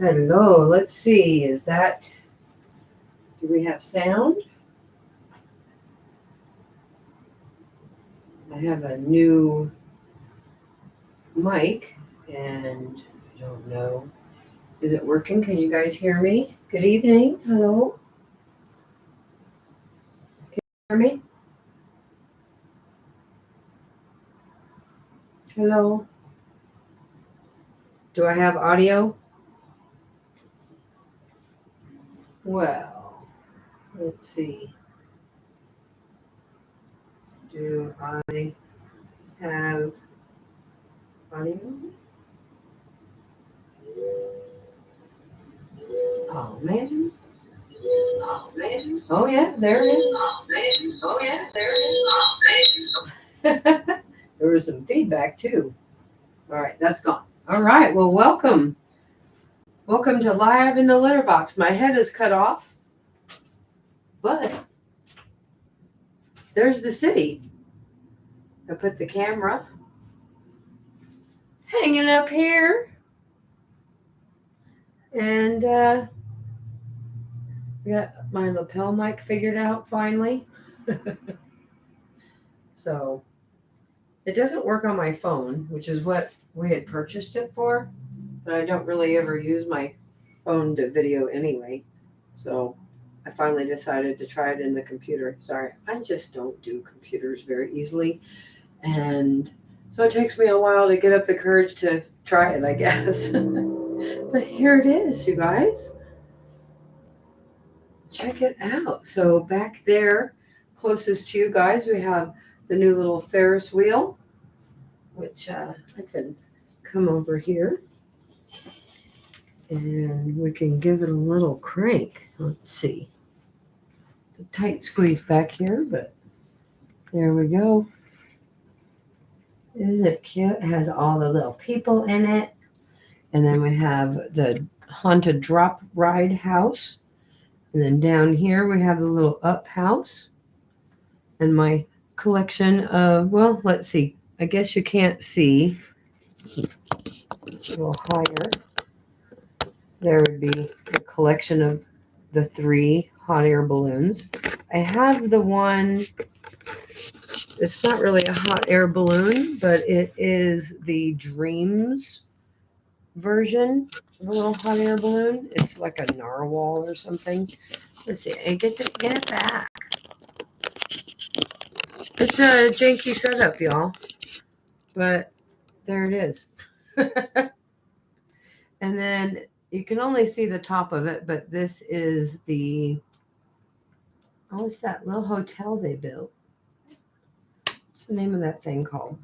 Hello, let's see. Do we have sound? I have a new mic and I don't know. Is it working? Can you guys hear me? Good evening. Hello. Can you hear me? Hello. Do I have audio? Well, let's see. Do I have audio? Oh man. Oh man. Oh yeah, there it is. Oh man. Oh yeah, there it is. There was some feedback too. All right, that's gone. All right, well, welcome. Welcome to Live in the Litter Box. My head is cut off, but there's the city. I put the camera hanging up here, and got my lapel mic figured out finally. So it doesn't work on my phone, which is what we had purchased it for, but I don't really ever use my phone to video anyway. So I finally decided to try it in the computer. Sorry, I just don't do computers very easily. And so it takes me a while to get up the courage to try it, I guess. But here it is, you guys. Check it out. So back there, closest to you guys, we have the new little Ferris wheel, which I can come over here and we can give it a little crank. Let's see. It's a tight squeeze back here, but there we go. Isn't it cute? It has all the little people in it. And then we have the haunted drop ride house. And then down here we have the little up house. And my collection of, well, let's see. I guess you can't see. A little higher. There would be a collection of the 3 hot air balloons. I have the one, it's not really a hot air balloon, but it is the Dreams version of a little hot air balloon. It's like a narwhal or something. Let's see. Get it back. It's a janky setup, y'all. But there it is. And then you can only see the top of it, but this is it's that little hotel they built. What's the name of that thing called?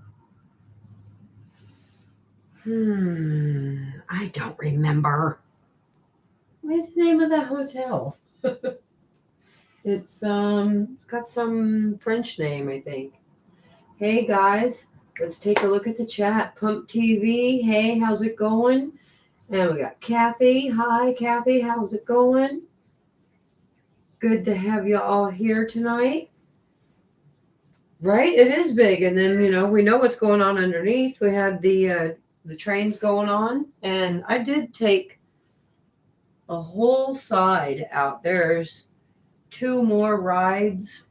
I don't remember. What's the name of that hotel? It's got some French name, I think. Hey guys, let's take a look at the chat. Pump TV, hey, how's it going? And we got Kathy. Hi, Kathy, how's it going? Good to have you all here tonight. Right, it is big, and then we know what's going on underneath. We had the trains going on, and I did take a whole side out. There's 2 more rides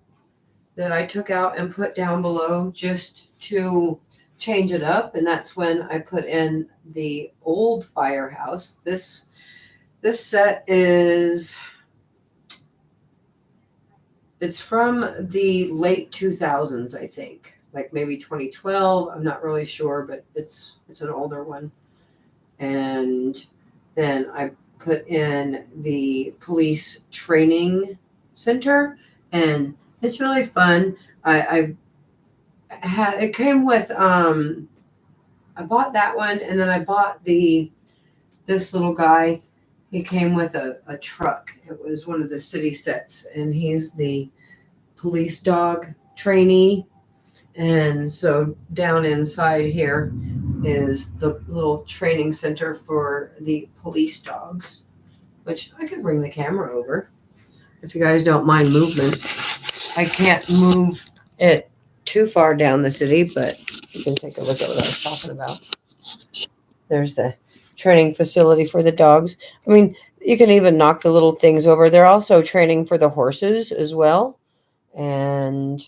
that I took out and put down below just to change it up, and that's when I put in the old firehouse. This set it's from the late 2000s, I think, like maybe 2012. I'm not really sure, but it's an older one. And then I put in the police training center, and it's really fun. It came with I bought that one, and then I bought this little guy. He came with a truck. It was one of the city sets, and he's the police dog trainee. And so down inside here is the little training center for the police dogs, which I could bring the camera over if you guys don't mind movement. I can't move it too far down the city, but you can take a look at what I was talking about. There's the training facility for the dogs. I mean, you can even knock the little things over. They're also training for the horses as well. And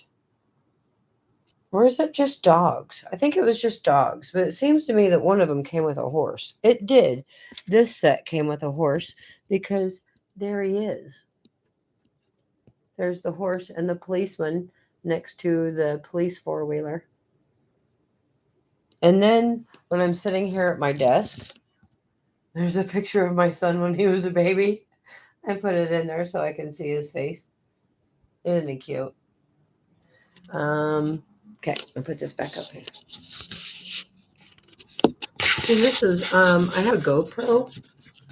or is it just dogs? I think it was just dogs, but it seems to me that one of them came with a horse. It did. This set came with a horse because there he is. There's the horse and the policeman next to the police four-wheeler. And then when I'm sitting here at my desk, there's a picture of my son when he was a baby. I put it in there so I can see his face. Isn't he cute? Okay, I'll put this back up here. So this is, I have a GoPro.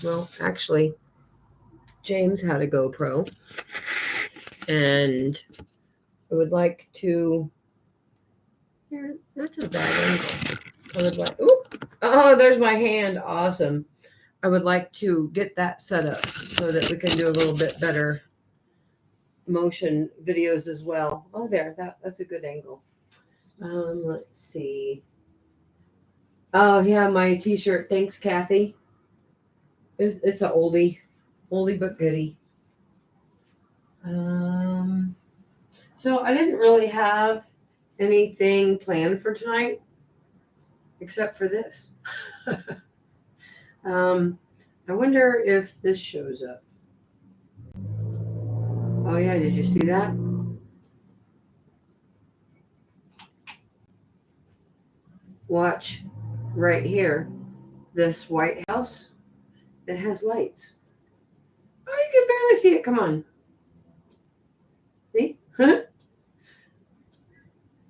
Well, actually, James had a GoPro. And I would like to, here, that's a bad angle. I would like, oh, there's my hand. Awesome. I would like to get that set up so that we can do a little bit better motion videos as well. Oh, that's a good angle. Let's see. Oh, yeah, my t-shirt. Thanks, Kathy. It's a oldie but goodie. So I didn't really have anything planned for tonight except for this. I wonder if this shows up. Oh yeah, did you see that? Watch right here. This White House, it has lights. Oh, you can barely see it. Come on. See?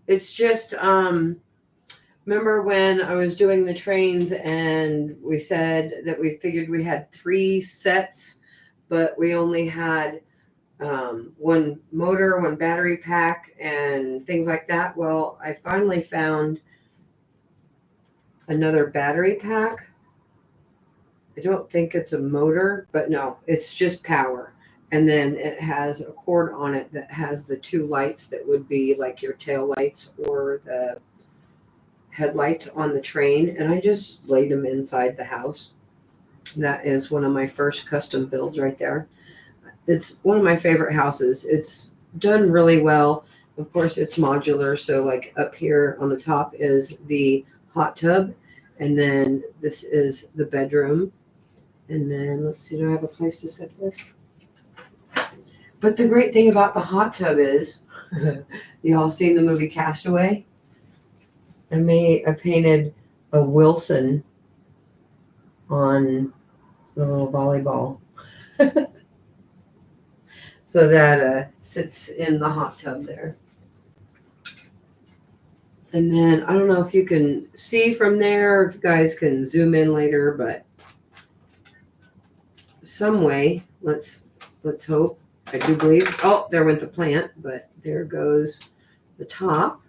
It's just, remember when I was doing the trains and we said that we figured we had 3 sets, but we only had one motor, one battery pack, and things like that? Well, I finally found another battery pack. I don't think it's a motor, but no, it's just power. And then it has a cord on it that has the 2 lights that would be like your tail lights or the headlights on the train. And I just laid them inside the house. That is one of my first custom builds right there. It's one of my favorite houses. It's done really well. Of course, it's modular. So like up here on the top is the hot tub. And then this is the bedroom. And then let's see, do I have a place to set this? But the great thing about the hot tub is, y'all seen the movie Castaway? I painted a Wilson on the little volleyball. So that sits in the hot tub there. And then I don't know if you can see from there, if you guys can zoom in later, but some way, let's hope. I do believe. Oh, there went the plant, but there goes the top.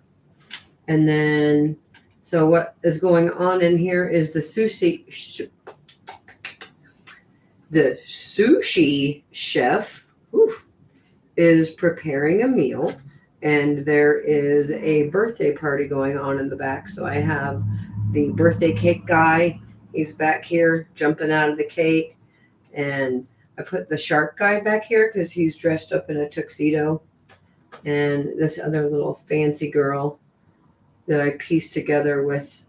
And then, so what is going on in here is the sushi chef is preparing a meal, and there is a birthday party going on in the back. So I have the birthday cake guy. He's back here jumping out of the cake, and I put the shark guy back here because he's dressed up in a tuxedo. And this other little fancy girl that I pieced together with,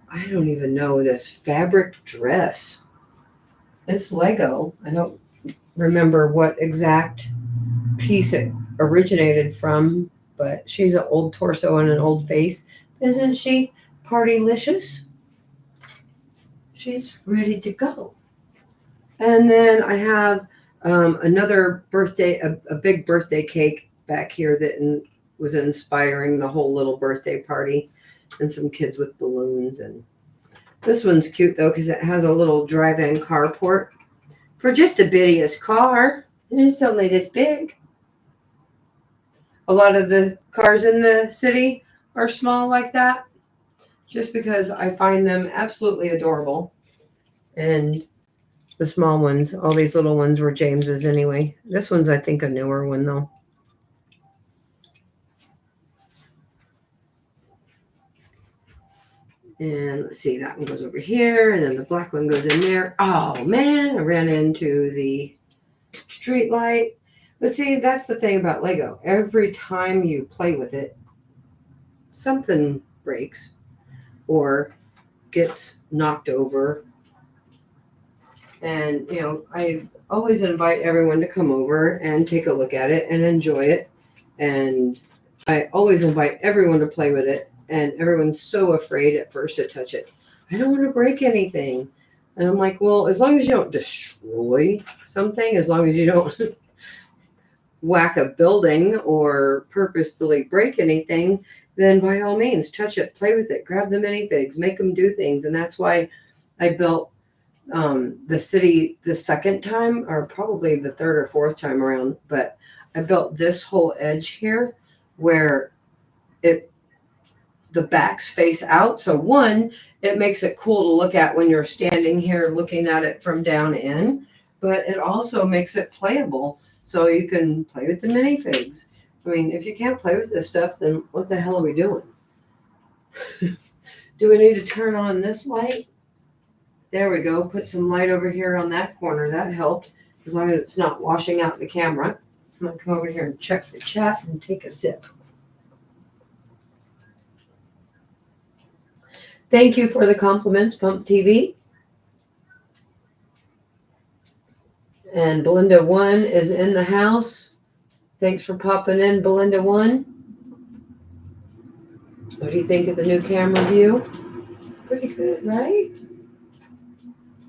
I don't even know, this fabric dress. It's Lego. I don't remember what exact piece it originated from, but she's an old torso and an old face. Isn't she partylicious? She's ready to go. And then I have another birthday, a big birthday cake back here that was inspiring the whole little birthday party, and some kids with balloons. And this one's cute though because it has a little drive-in carport for just the bittiest car. It's only this big. A lot of the cars in the city are small like that, just because I find them absolutely adorable. And the small ones, all these little ones were James's anyway. This one's, I think, a newer one, though. And let's see, that one goes over here, and then the black one goes in there. Oh man, I ran into the street light. But see, that's the thing about Lego. Every time you play with it, something breaks or gets knocked over. And, I always invite everyone to come over and take a look at it and enjoy it. And I always invite everyone to play with it. And everyone's so afraid at first to touch it. I don't want to break anything. And I'm like, well, as long as you don't destroy something, as long as you don't whack a building or purposefully break anything, then by all means, touch it, play with it, grab the minifigs, make them do things. And that's why I built the city the second time, or probably the third or fourth time around. But I built this whole edge here where the backs face out. So one, it makes it cool to look at when you're standing here looking at it from down in, but it also makes it playable. So you can play with the minifigs. I mean, if you can't play with this stuff, then what the hell are we doing? Do we need to turn on this light? There we go. Put some light over here on that corner. That helped, as long as it's not washing out the camera. I'm going to come over here and check the chat and take a sip. Thank you for the compliments, Pump TV. And Belinda 1 is in the house. Thanks for popping in, Belinda 1. What do you think of the new camera view? Pretty good, right?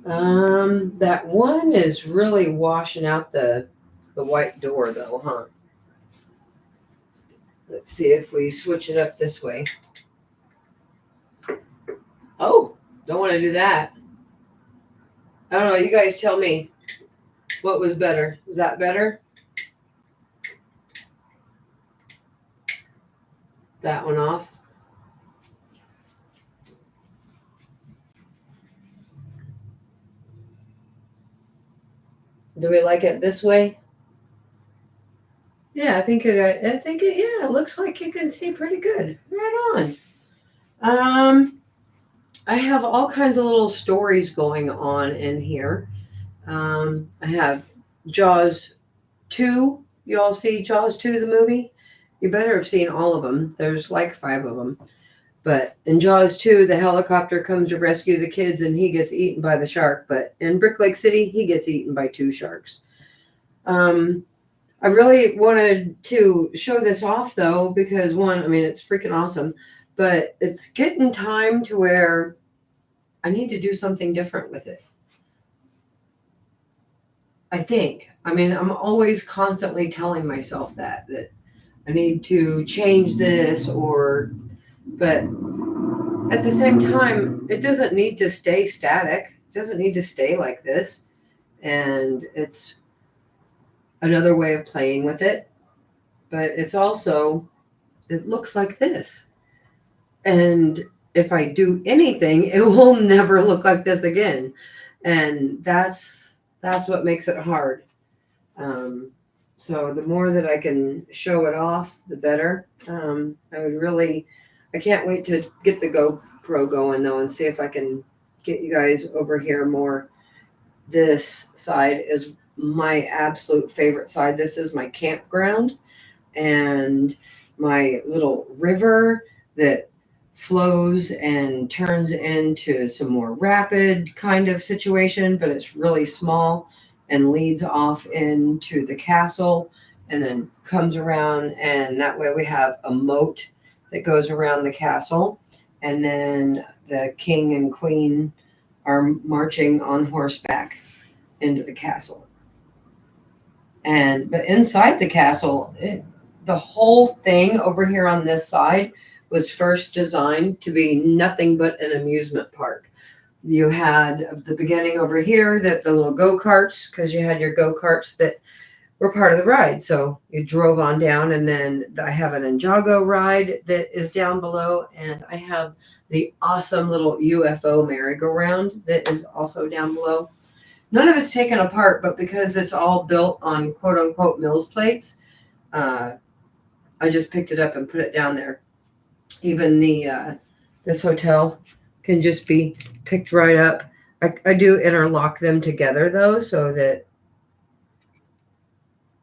That one is really washing out the white door though, huh? Let's see if we switch it up this way. Oh, don't want to do that. I don't know. You guys tell me what was better. Was that better? That one off. Do we like it this way? Yeah, I think it looks like you can see pretty good. Right on. I have all kinds of little stories going on in here. I have Jaws 2. You all see Jaws 2, the movie? You better have seen all of them. There's like 5 of them. But in Jaws 2, the helicopter comes to rescue the kids and he gets eaten by the shark. But in Brick Lake City, he gets eaten by 2 sharks. I really wanted to show this off, though, because one, I mean, it's freaking awesome. But it's getting time to where I need to do something different with it. I think. I mean, I'm always constantly telling myself that I need to change this but at the same time, it doesn't need to stay static. It doesn't need to stay like this. And it's another way of playing with it. But it's also, it looks like this. And if I do anything, it will never look like this again. And that's what makes it hard. So the more that I can show it off, the better. I can't wait to get the GoPro going though and see if I can get you guys over here more. This side is my absolute favorite side. This is my campground and my little river that flows and turns into some more rapid kind of situation, but it's really small and leads off into the castle and then comes around, and that way we have a moat that goes around the castle, and then the king and queen are marching on horseback into the castle. But inside the castle, the whole thing over here on this side was first designed to be nothing but an amusement park. You had the beginning over here, that the little go-karts, because you had your go-karts that were part of the ride. So you drove on down, and then I have an Ninjago ride that is down below, and I have the awesome little UFO merry-go-round that is also down below. None of it's taken apart, but because it's all built on quote-unquote Mills plates, I just picked it up and put it down there. Even this hotel can just be picked right up. I do interlock them together though, so that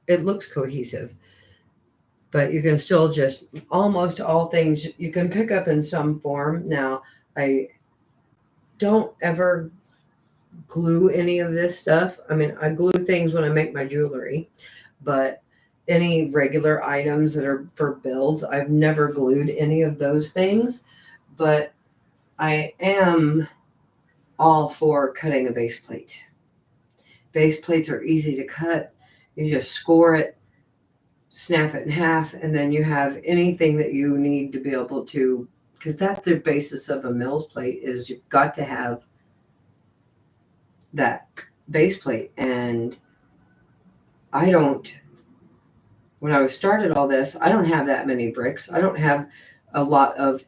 it looks cohesive. But you can still just, almost all things you can pick up in some form. Now, I don't ever glue any of this stuff. I mean, I glue things when I make my jewelry, but any regular items that are for builds, I've never glued any of those things. But I am all for cutting a base plate. Base plates are easy to cut. You just score it, snap it in half, and then you have anything that you need to be able to, because that's the basis of a Mills plate, is you've got to have that base plate. And I don't, when I started all this, I don't have that many bricks. I don't have a lot of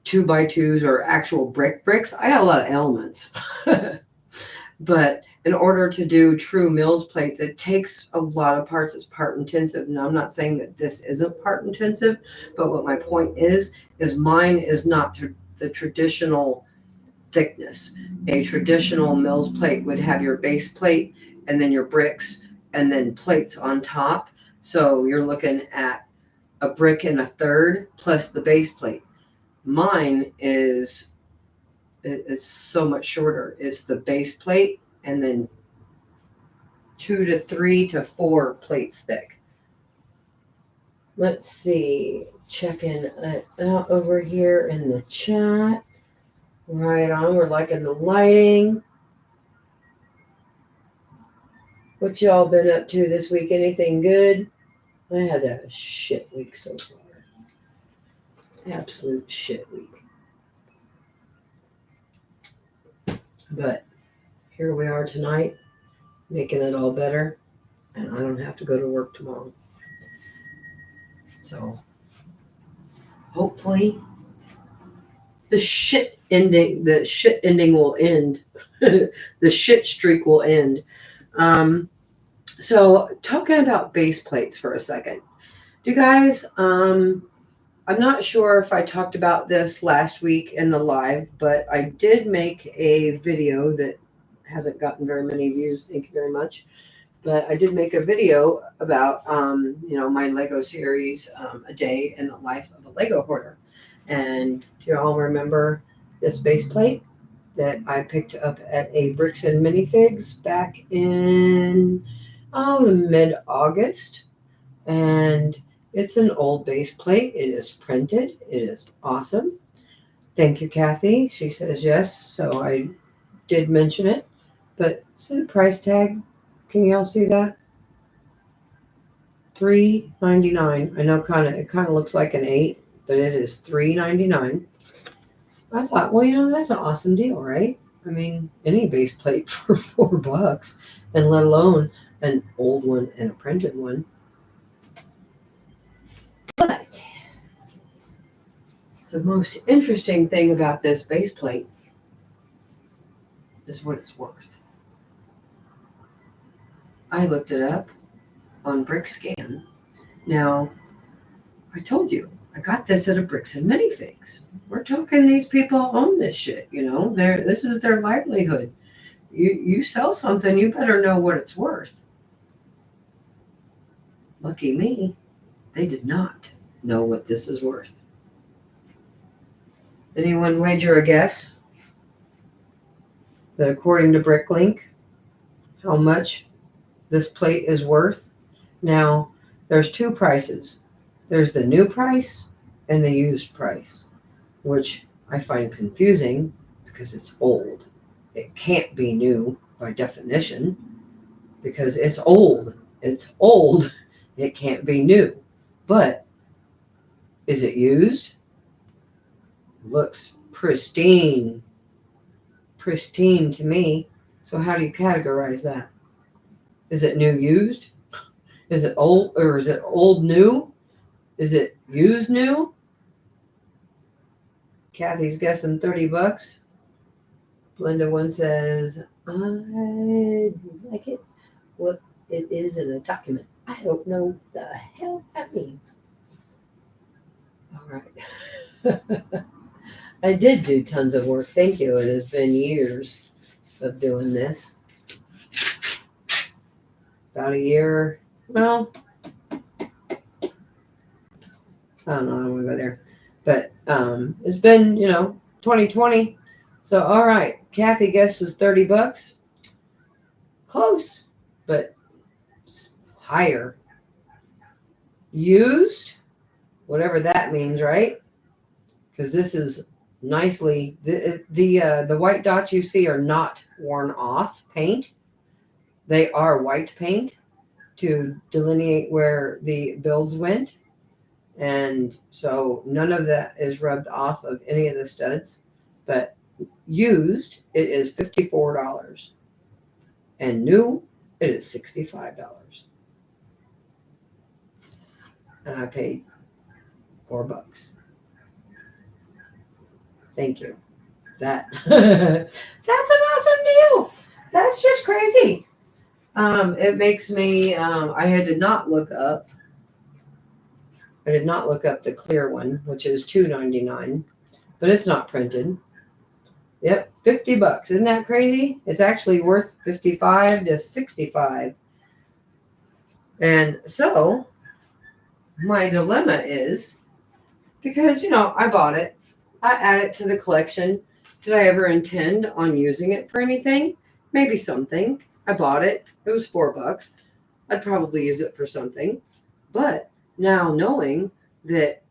2x2s or actual bricks. I got a lot of elements. But in order to do true Mills plates, it takes a lot of parts. It's part intensive. Now, I'm not saying that this isn't part intensive, but what my point is mine is not the traditional thickness. A traditional Mills plate would have your base plate and then your bricks and then plates on top. So you're looking at a brick and a third plus the base plate. Mine is, it's so much shorter. It's the base plate and then 2 to 3 to 4 plates thick. Let's see. Checking it out over here in the chat. Right on. We're liking the lighting. What y'all been up to this week? Anything good? I had a shit week so far. Absolute shit week. But here we are tonight, making it all better, and I don't have to go to work tomorrow. So hopefully the shit ending will end. The shit streak will end. So talking about base plates for a second. Do you guys, I'm not sure if I talked about this last week in the live, but I did make a video that hasn't gotten very many views. Thank you very much. But I did make a video about, my Lego series, A Day in the Life of a Lego Hoarder. And do you all remember this base plate that I picked up at a Bricks and Minifigs back in, mid-August? And it's an old base plate. It is printed. It is awesome. Thank you, Kathy. She says yes. So I did mention it. But see the price tag? Can you all see that? $3.99. I know it kind of looks like an 8, but it is $3.99. I thought, well, that's an awesome deal, right? I mean, any base plate for $4, and let alone an old one and a printed one. But the most interesting thing about this base plate is what it's worth. I looked it up on BrickScan. Now, I told you, I got this at a Bricks and Minifigs. We're talking these people own this shit, this is their livelihood. You sell something, you better know what it's worth. Lucky me, they did not know what this is worth. Anyone wager a guess that according to Bricklink, how much this plate is worth? Now, there's two prices. There's the new price and the used price, which I find confusing because it's old. It can't be new by definition because it's old. It's old. It can't be new. But is it used? Looks pristine. Pristine to me. So how do you categorize that? Is it new used? Is it old, or is it old new? Is it used new? Kathy's guessing $30. Linda one says, I like it. What it is in a document. I don't know what the hell that means. All right. I did do tons of work. Thank you. It has been years of doing this. About a year. Well, I don't know. I don't want to go there. But it's been, 2020. So, all right. Kathy guesses $30. Close, but higher. Used, whatever that means, right? Because this is nicely the white dots you see are not worn off paint. They are white paint to delineate where the builds went, and so none of that is rubbed off of any of the studs. But used, it is $54, and new, it is $65. And I paid $4. Thank you. That's an awesome deal. That's just crazy. It makes me. I did not look up the clear one, which is $2.99, but it's not printed. Yep, $50. Isn't that crazy? It's actually worth $55 to $65. And so my dilemma is, because I bought it, I add it to the collection. Did I ever intend on using it for anything? Maybe something. I bought it. It was $4. I'd probably use it for something. But now knowing that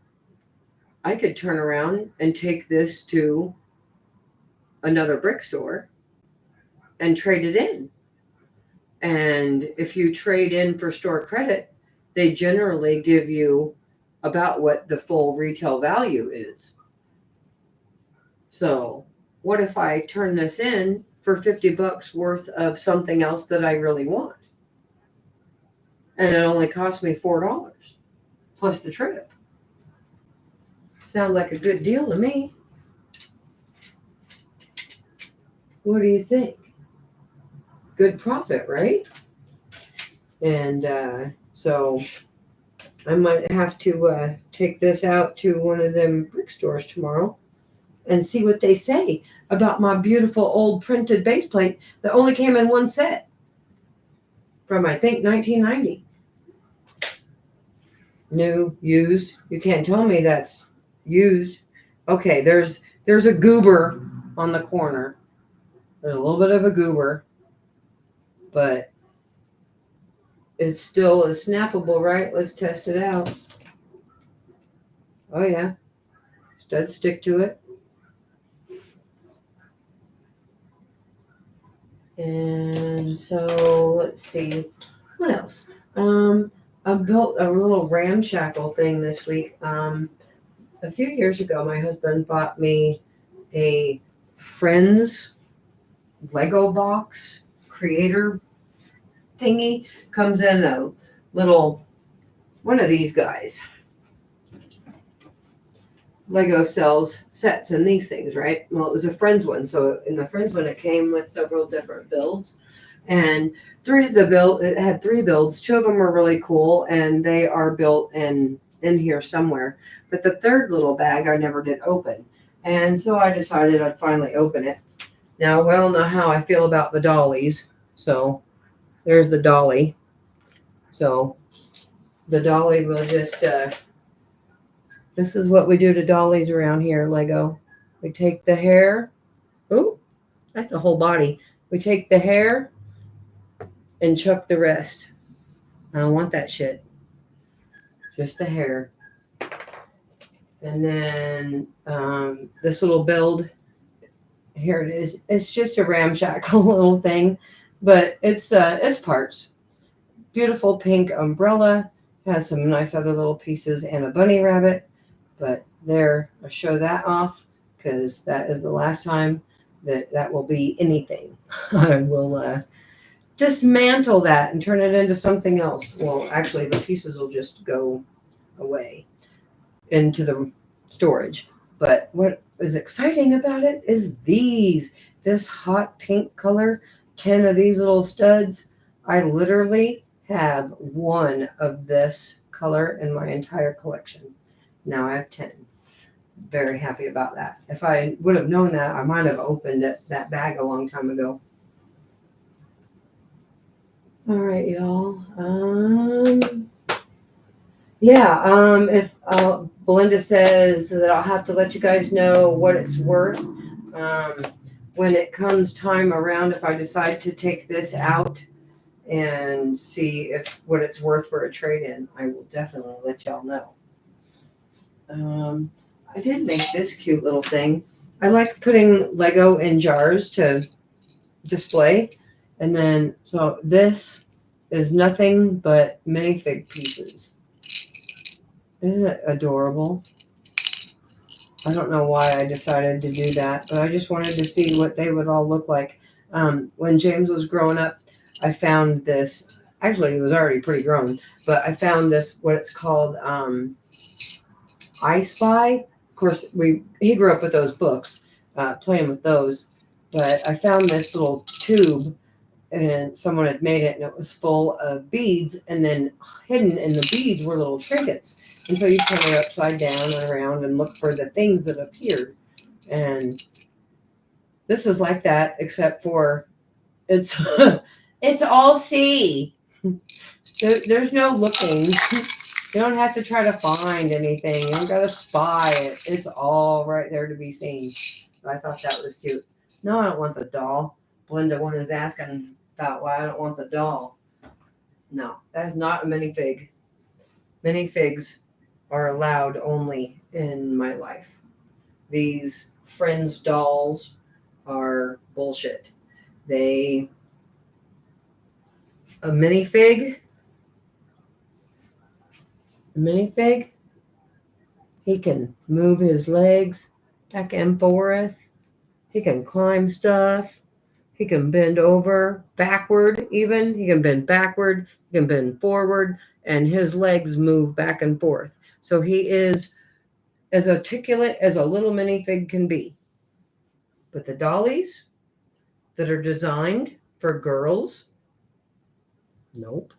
I could turn around and take this to another brick store and trade it in. And if you trade in for store credit, they generally give you about what the full retail value is. So what if I turn this in for $50 worth of something else that I really want? And it only cost me $4 plus the trip. Sounds like a good deal to me. What do you think? Good profit, right? And so I might have to take this out to one of them brick stores tomorrow and see what they say about my beautiful old printed base plate that only came in one set from, I think, 1990. New, used. You can't tell me that's used. Okay, there's a goober on the corner. There's a little bit of a goober, but it still is snappable, right? Let's test it out. Oh yeah, studs stick to it. And so let's see, what else? I built a little ramshackle thing this week. A few years ago, my husband bought me a Friends Lego box creator thingy. Comes in a little one of these guys. Lego sells sets and these things, right? Well, it was a Friends one. So in the Friends one, it came with several different builds. And it had 3 builds. 2 of them were really cool, and they are built in here somewhere. But the third little bag I never did open. And so I decided I'd finally open it. Now, we all know how I feel about the dollies. So there's the dolly. So the dolly will just, this is what we do to dollies around here, Lego. We take the hair. Oh, that's the whole body. We take the hair and chuck the rest. I don't want that shit. Just the hair. And then this little build, here it is. It's just a ramshackle little thing, but it's parts. Beautiful pink umbrella. Has some nice other little pieces and a bunny rabbit. But there, I'll show that off because that is the last time that will be anything. I will dismantle that and turn it into something else. Well, actually, the pieces will just go away into the storage. But what is exciting about it is this hot pink color, 10 of these little studs. I literally have 1 of this color in my entire collection. Now I have 10. very happy about that. If I would have known that, I might have opened that bag a long time ago. All right, y'all. If Belinda says that I'll have to let you guys know what it's worth when it comes time around, if I decide to take this out and see if what it's worth for a trade-in, I will definitely let y'all know. I did make this cute little thing. I like putting Lego in jars to display. And then, so this is nothing but minifig pieces. Isn't it adorable? I don't know why I decided to do that, but I just wanted to see what they would all look like. When James was growing up, I found this. Actually, he was already pretty grown, but I found this, what it's called, I Spy. Of course, he grew up with those books, playing with those. But I found this little tube, and someone had made it, and it was full of beads, and then hidden in the beads were little trinkets. And so you turn it upside down and around and look for the things that appeared. And this is like that, except for it's it's all C. There's no looking. You don't have to try to find anything. You don't got to spy it. It's all right there to be seen. But I thought that was cute. No, I don't want the doll. Belinda one is asking about why I don't want the doll. No, that is not a minifig. Minifigs are allowed only in my life. These Friends dolls are bullshit. A minifig, he can move his legs back and forth. He can climb stuff. He can bend over, backward even. He can bend backward. He can bend forward. And his legs move back and forth. So he is as articulate as a little minifig can be. But the dollies that are designed for girls, nope.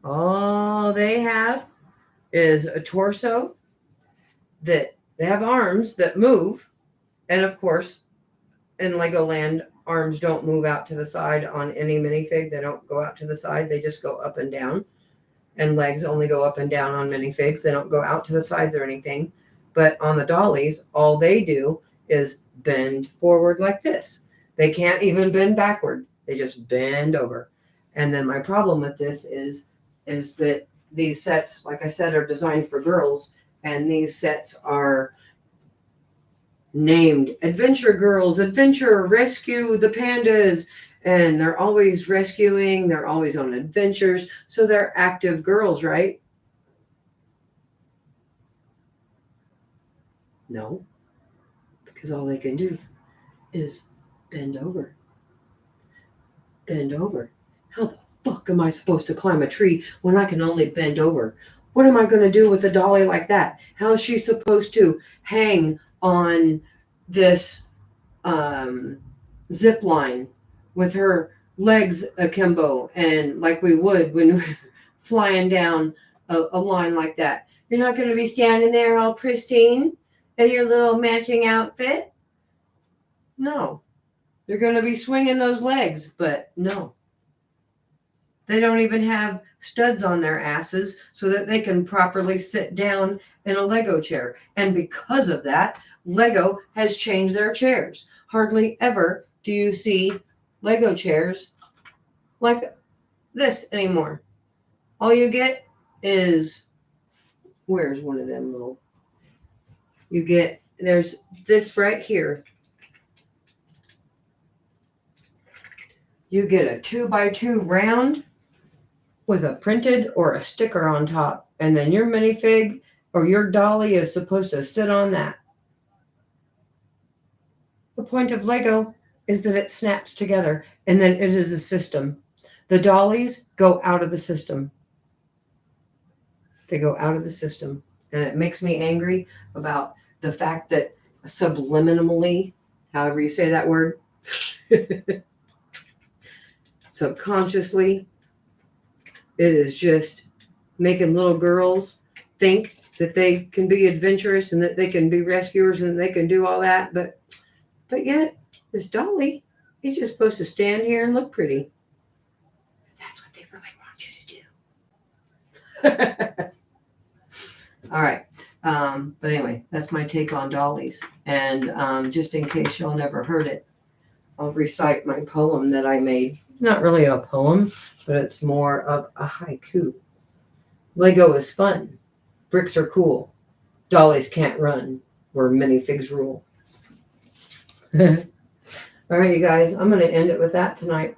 All they have is a torso that they have arms that move. And of course, in Legoland, arms don't move out to the side on any minifig. They don't go out to the side. They just go up and down. And legs only go up and down on minifigs. They don't go out to the sides or anything. But on the dollies, all they do is bend forward like this. They can't even bend backward. They just bend over. And then my problem with this is that these sets, like I said, are designed for girls. And these sets are named Adventure Girls, Adventure, Rescue the Pandas. And they're always rescuing. They're always on adventures. So they're active girls, right? No. Because all they can do is bend over. Bend over. How the fuck am I supposed to climb a tree when I can only bend over? What am I going to do with a dolly like that? How is she supposed to hang on this zip line with her legs akimbo and like we would when we're flying down a line like that? You're not going to be standing there all pristine in your little matching outfit? No. You're going to be swinging those legs, but no. They don't even have studs on their asses so that they can properly sit down in a Lego chair. And because of that, Lego has changed their chairs. Hardly ever do you see Lego chairs like this anymore. All you get is, where's one of them little? There's this right here. You get a 2x2 round with a printed or a sticker on top. And then your minifig or your dolly is supposed to sit on that. The point of Lego is that it snaps together and then it is a system. The dollies go out of the system. They go out of the system. And it makes me angry about the fact that subliminally, however you say that word, subconsciously, it is just making little girls think that they can be adventurous and that they can be rescuers and they can do all that. But yet, this Dolly, he's just supposed to stand here and look pretty. Because that's what they really want you to do. All right. But anyway, that's my take on Dollies. And just in case y'all never heard it, I'll recite my poem that I made. Not really a poem, but it's more of a haiku. Lego is fun. Bricks are cool. Dollies can't run where minifigs rule. All right, you guys, I'm going to end it with that tonight.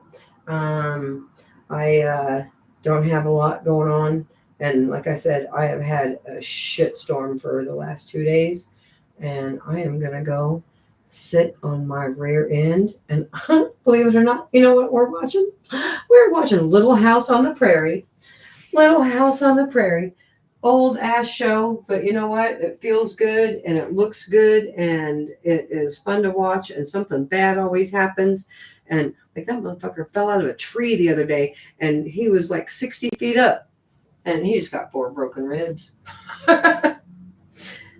I don't have a lot going on. And like I said, I have had a shit storm for the last 2 days. And I am going to go sit on my rear end. And believe it or not, you know what we're watching? We're watching Little House on the Prairie. Little House on the Prairie. Old ass show, but you know what? It feels good and it looks good and it is fun to watch, and something bad always happens. And like that motherfucker fell out of a tree the other day and he was like 60 feet up and he just got 4 broken ribs.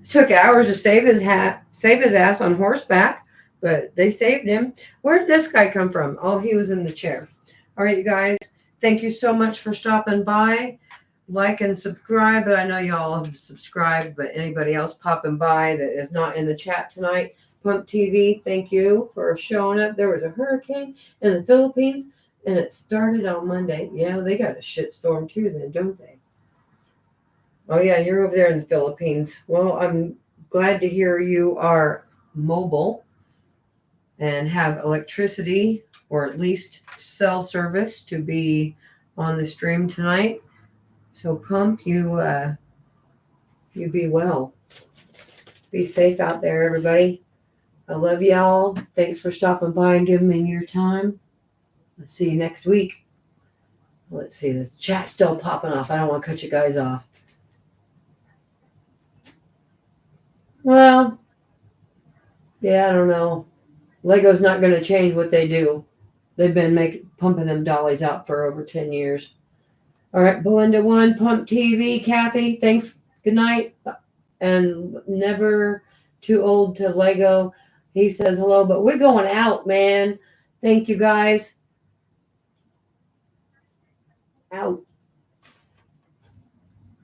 Took hours to save his ass on horseback, but they saved him. Where did this guy come from? Oh, he was in the chair. All right, you guys, thank you so much for stopping by. Like and subscribe, but I know y'all have subscribed, but anybody else popping by that is not in the chat tonight, Pump TV, thank you for showing up. There was a hurricane in the Philippines and it started on Monday. Yeah, they got a shit storm too then, don't they? Oh yeah, you're over there in the Philippines. Well, I'm glad to hear you are mobile and have electricity or at least cell service to be on the stream tonight. So Pump, you be well. Be safe out there, everybody. I love y'all. Thanks for stopping by and giving me your time. I'll see you next week. Let's see, the chat's still popping off. I don't want to cut you guys off. Well, yeah, I don't know. Lego's not going to change what they do. They've been pumping them dollies out for over 10 years. All right, Belinda 1, Pump TV, Kathy, thanks. Good night. And never too old to Lego. He says hello, but we're going out, man. Thank you, guys. Out.